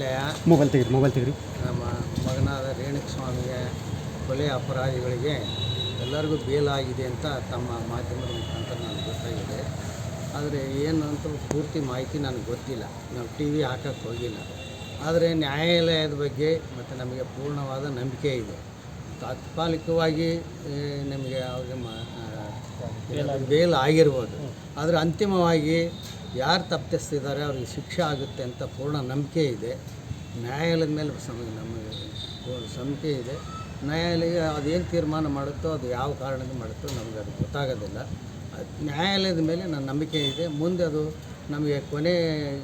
ನ್ಯಾಯಾಲಯ ಮೊಬೈಲ್ ತೆಗ್ರಿ ನಮ್ಮ ಮಗನಾದ ರೇಣುಕಸ್ವಾಮಿಗೆ ಕೊಲೆ ಅಪರಾಧಿಗಳಿಗೆ ಎಲ್ಲರಿಗೂ ಬೇಲಾಗಿದೆ ಅಂತ ತಮ್ಮ ಮಾಧ್ಯಮದ ಮುಖಾಂತರ ನನಗೆ ಗೊತ್ತಾಗಿದೆ. ಆದರೆ ಏನು ಅಂತ ಪೂರ್ತಿ ಮಾಹಿತಿ ನನಗೆ ಗೊತ್ತಿಲ್ಲ, ನಾವು ಟಿ ವಿ ಹಾಕಕ್ಕೆ ಹೋಗಿಲ್ಲ. ಆದರೆ ನ್ಯಾಯಾಲಯದ ಬಗ್ಗೆ ಮತ್ತು ನಮಗೆ ಪೂರ್ಣವಾದ ನಂಬಿಕೆ ಇದೆ. ತಾತ್ಕಾಲಿಕವಾಗಿ ನಮಗೆ ಅವ್ರಿಗೆ ಬೇಲ್ ಆಗಿರ್ಬೋದು, ಆದರೆ ಅಂತಿಮವಾಗಿ ಯಾರು ತಪ್ಪಿಸ್ತಿದ್ದಾರೆ ಅವ್ರಿಗೆ ಶಿಕ್ಷೆ ಆಗುತ್ತೆ ಅಂತ ಪೂರ್ಣ ನಂಬಿಕೆ ಇದೆ. ನ್ಯಾಯಾಲಯದ ಮೇಲೆ ನಮಗೆ ನಂಬಿಕೆ ಇದೆ. ನ್ಯಾಯಾಲಯ ಅದೇನು ತೀರ್ಮಾನ ಮಾಡುತ್ತೋ, ಅದು ಯಾವ ಕಾರಣದಿಂದ ಮಾಡುತ್ತೋ ನಮಗೆ ಅದು ಗೊತ್ತಾಗೋದಿಲ್ಲ. ನ್ಯಾಯಾಲಯದ ಮೇಲೆ ನನ್ನ ನಂಬಿಕೆ ಇದೆ. ಮುಂದೆ ಅದು ನಮಗೆ ಕೊನೆ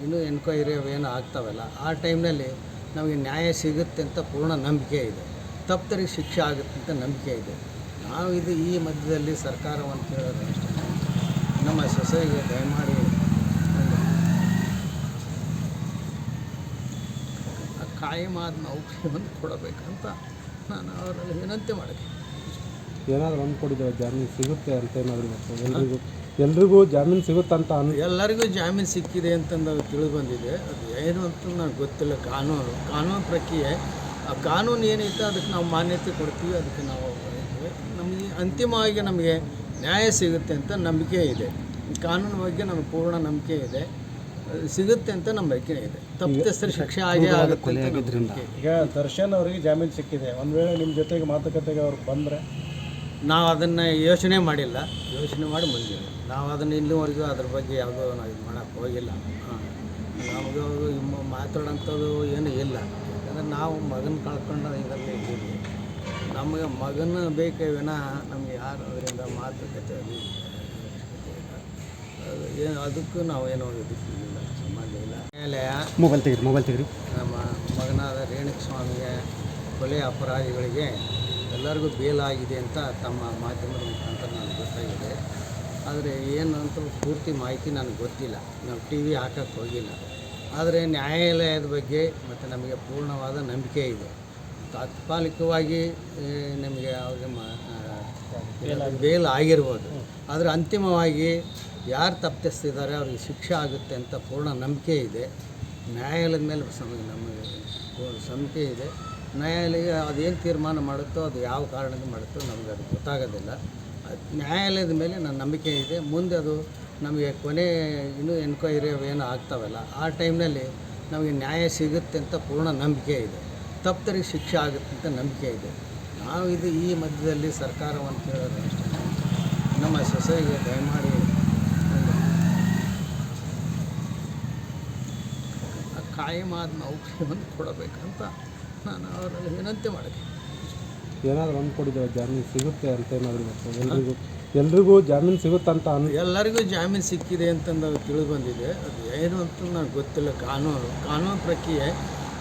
ಇನ್ನೂ ಎನ್ಕ್ವೈರಿ ಅವೇನು ಆಗ್ತಾವಲ್ಲ, ಆ ಟೈಮ್ನಲ್ಲಿ ನಮಗೆ ನ್ಯಾಯ ಸಿಗುತ್ತೆ ಅಂತ ಪೂರ್ಣ ನಂಬಿಕೆ ಇದೆ. ತಪ್ಪರಿಗೆ ಶಿಕ್ಷೆ ಆಗುತ್ತೆ ಅಂತ ನಂಬಿಕೆ ಇದೆ. ನಾವು ಈ ಮಧ್ಯದಲ್ಲಿ ಸರ್ಕಾರವನ್ನು ಕೇಳೋದು ಅಷ್ಟೇ, ನಮ್ಮ ಸೊಸೆಗೆ ದಯಮಾಡಿ ಕಾಯಮಾದ ನೌಕರಿಯನ್ನು ಕೊಡಬೇಕಂತ ನಾನು ಅವರಲ್ಲಿ ವಿನಂತಿ ಮಾಡಿದೆ. ಏನಾದರೂ ಅಂದ್ಕೊಂಡಿದ್ದೇವೆ ಜಾಮೀನು ಸಿಗುತ್ತೆ ಅಂತ ಏನಾದರೂ ಎಲ್ರಿಗೂ ಜಾಮೀನು ಸಿಗುತ್ತಂತ ಎಲ್ಲರಿಗೂ ಜಾಮೀನು ಸಿಕ್ಕಿದೆ ಅಂತಂದು ತಿಳಿದು ಬಂದಿದೆ. ಅದು ಏನು ಅಂತ ನನಗೆ ಗೊತ್ತಿಲ್ಲ. ಕಾನೂನು ಪ್ರಕ್ರಿಯೆ, ಆ ಕಾನೂನು ಏನೈತೆ ಅದಕ್ಕೆ ನಾವು ಮಾನ್ಯತೆ ಕೊಡ್ತೀವಿ, ಅದಕ್ಕೆ ನಾವು ನಮಗೆ ಅಂತಿಮವಾಗಿ ನಮಗೆ ನ್ಯಾಯ ಸಿಗುತ್ತೆ ಅಂತ ನಂಬಿಕೆ ಇದೆ. ಕಾನೂನು ಬಗ್ಗೆ ನಮಗೆ ಪೂರ್ಣ ನಂಬಿಕೆ ಇದೆ, ಸಿಗುತ್ತೆ ಅಂತ ನಂಬಿಕೆ ಇದೆ. ತಪ್ಪಿತಸ್ಥರ ಶಿಕ್ಷೆ ಆಗೇ ಆಗುತ್ತೆ ಅಂತ. ಈಗ ದರ್ಶನ್ ಅವರಿಗೆ ಜಾಮೀನು ಸಿಕ್ಕಿದೆ, ಒಂದು ವೇಳೆ ನಿಮ್ಮ ಜೊತೆಗೆ ಮಾತುಕತೆಗೆ ಅವ್ರು ಬಂದರೆ ನಾವು ಅದನ್ನು ಯೋಚನೆ ಮಾಡಿಲ್ಲ, ಯೋಚನೆ ಮಾಡಿ ಬಂದಿಲ್ಲ. ನಾವು ಅದನ್ನು ಇಲ್ಲಿವರೆಗೂ ಅದ್ರ ಬಗ್ಗೆ ಯಾವುದೋ ನಾವು ಇದು ಮಾಡೋಕ್ಕೆ ಹೋಗಿಲ್ಲ. ನಮಗೆ ಮಾತಾಡೋಂಥದ್ದು ಏನೂ ಇಲ್ಲ. ಯಾಕಂದರೆ ನಾವು ಮಗನ ಕಳ್ಕೊಂಡು ಇದರಲ್ಲಿ ಇದ್ದೀವಿ. ನಮಗೆ ಮಗನ ಬೇಕೇ ವಿನಃ ನಮಗೆ ಯಾರು ಅದರಿಂದ ಮಾತುಕತೆ ಅದು ಏನು ಅದಕ್ಕೂ ನಾವು ಏನೋ ಇದಕ್ಕಿಲ್ಲ, ಸಂಬಂಧ ಇಲ್ಲ. ನ್ಯಾಯಾಲಯ ಮೊಬೈಲ್ ತೆಗ್ರಿ ನಮ್ಮ ಮಗನಾದ ರೇಣುಕಸ್ವಾಮಿಗೆ ಕೊಲೆ ಅಪರಾಧಿಗಳಿಗೆ ಎಲ್ಲರಿಗೂ ಬೇಲಾಗಿದೆ ಅಂತ ತಮ್ಮ ಮಾಧ್ಯಮದ ಮುಖಾಂತರ ನನಗೆ ಗೊತ್ತಾಗಿದೆ. ಆದರೆ ಏನು ಅಂತ ಪೂರ್ತಿ ಮಾಹಿತಿ ನನಗೆ ಗೊತ್ತಿಲ್ಲ, ನಾವು ಟಿ ವಿ ಹಾಕಕ್ಕೆ ಹೋಗಿಲ್ಲ. ಆದರೆ ನ್ಯಾಯಾಲಯದ ಬಗ್ಗೆ ಮತ್ತು ನಮಗೆ ಪೂರ್ಣವಾದ ನಂಬಿಕೆ ಇದೆ. ತಾತ್ಕಾಲಿಕವಾಗಿ ನಮಗೆ ಅವ್ರಿಗೆ ಬೇಲ್ ಆಗಿರ್ಬೋದು, ಆದರೆ ಅಂತಿಮವಾಗಿ ಯಾರು ತಪ್ಪಿಸ್ತಿದ್ದಾರೆ ಅವ್ರಿಗೆ ಶಿಕ್ಷೆ ಆಗುತ್ತೆ ಅಂತ ಪೂರ್ಣ ನಂಬಿಕೆ ಇದೆ. ನ್ಯಾಯಾಲಯದ ಮೇಲೆ ನಮಗೆ ನಂಬಿಕೆ ಇದೆ. ನ್ಯಾಯಾಲಯ ಅದೇನು ತೀರ್ಮಾನ ಮಾಡುತ್ತೋ, ಅದು ಯಾವ ಕಾರಣದಿಂದ ಮಾಡುತ್ತೋ ನಮಗೆ ಅದು ಗೊತ್ತಾಗೋದಿಲ್ಲ. ನ್ಯಾಯಾಲಯದ ಮೇಲೆ ನನ್ನ ನಂಬಿಕೆ ಇದೆ. ಮುಂದೆ ಅದು ನಮಗೆ ಕೊನೆ ಇನ್ನೂ ಎನ್ಕ್ವೈರಿ ಅವೇನು ಆಗ್ತಾವಲ್ಲ, ಆ ಟೈಮ್ನಲ್ಲಿ ನಮಗೆ ನ್ಯಾಯ ಸಿಗುತ್ತೆ ಅಂತ ಪೂರ್ಣ ನಂಬಿಕೆ ಇದೆ. ತಪ್ಪರಿಗೆ ಶಿಕ್ಷೆ ಆಗುತ್ತೆ ಅಂತ ನಂಬಿಕೆ ಇದೆ. ನಾವು ಈ ಮಧ್ಯದಲ್ಲಿ ಸರ್ಕಾರವನ್ನು ಕೇಳೋದು ಅಷ್ಟೇ, ನಮ್ಮ ಸೊಸೆಗೆ ದಯಮಾಡಿ ಕಾಯಮಾದ ನೌಕರಿಯನ್ನು ಕೊಡಬೇಕಂತ ನಾನು ಅವರಲ್ಲಿ ವಿನಂತಿ ಮಾಡಿದೆ. ಏನಾದರೂ ಅಂದ್ಕೊಂಡಿದ್ದೇವೆ ಜಾಮೀನು ಸಿಗುತ್ತೆ ಅಂತ ಏನಾದರೂ ಎಲ್ರಿಗೂ ಜಾಮೀನು ಸಿಗುತ್ತಂತ ಎಲ್ಲರಿಗೂ ಜಾಮೀನು ಸಿಕ್ಕಿದೆ ಅಂತಂದು ತಿಳಿದು ಬಂದಿದೆ. ಅದು ಏನು ಅಂತ ನನಗೆ ಗೊತ್ತಿಲ್ಲ. ಕಾನೂನು ಪ್ರಕ್ರಿಯೆ,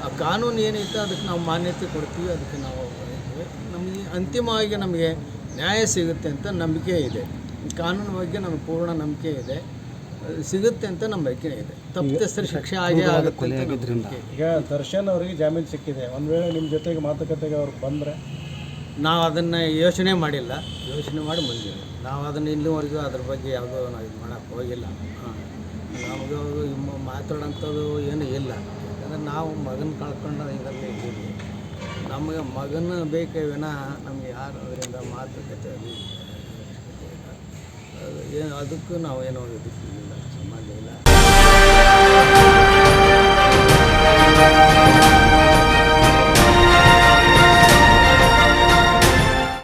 ಆ ಕಾನೂನು ಏನೈತೆ ಅದಕ್ಕೆ ನಾವು ಮಾನ್ಯತೆ ಕೊಡ್ತೀವಿ, ಅದಕ್ಕೆ ನಾವು ನಮಗೆ ಅಂತಿಮವಾಗಿ ನಮಗೆ ನ್ಯಾಯ ಸಿಗುತ್ತೆ ಅಂತ ನಂಬಿಕೆ ಇದೆ. ಕಾನೂನು ಬಗ್ಗೆ ನಮಗೆ ಪೂರ್ಣ ನಂಬಿಕೆ ಇದೆ, ಸಿಗುತ್ತೆ ಅಂತ ನಂಬಿಕೆ ಇದೆ. ತಪ್ಪಿತಸ್ಥರ ಶಿಕ್ಷೆ ಆಗೇ ಆಗುತ್ತೆ ಅಂತ ನಂಬಿಕೆ. ಈಗ ದರ್ಶನ್ ಅವರಿಗೆ ಜಾಮೀನು ಸಿಕ್ಕಿದೆ, ಒಂದು ವೇಳೆ ನಿಮ್ಮ ಜೊತೆಗೆ ಮಾತುಕತೆಗೆ ಅವ್ರು ಬಂದರೆ ನಾವು ಅದನ್ನು ಯೋಚನೆ ಮಾಡಿಲ್ಲ, ಯೋಚನೆ ಮಾಡಿ ಬಂದಿಲ್ಲ. ನಾವು ಅದನ್ನು ಇಲ್ಲಿವರೆಗೂ ಅದ್ರ ಬಗ್ಗೆ ಯಾವುದೋ ನಾವು ಇದು ಮಾಡೋಕ್ಕೆ ಹೋಗಿಲ್ಲ. ನಮಗೆ ಮಾತಾಡೋಂಥದ್ದು ಏನೂ ಇಲ್ಲ. ಯಾಕಂದರೆ ನಾವು ಮಗನ ಕಳ್ಕೊಂಡು ಇದರಲ್ಲಿ ಇದ್ದೀವಿ. ನಮಗೆ ಮಗನ ಬೇಕೇ ವಿನಃ ನಮಗೆ ಯಾರು ಅದರಿಂದ ಮಾತುಕತೆ ಅದು ಏನು ಅದಕ್ಕೂ ನಾವು ಏನೋ ಇದಕ್ಕಿಲ್ಲ, ಸಂಬಂಧ ಇಲ್ಲ.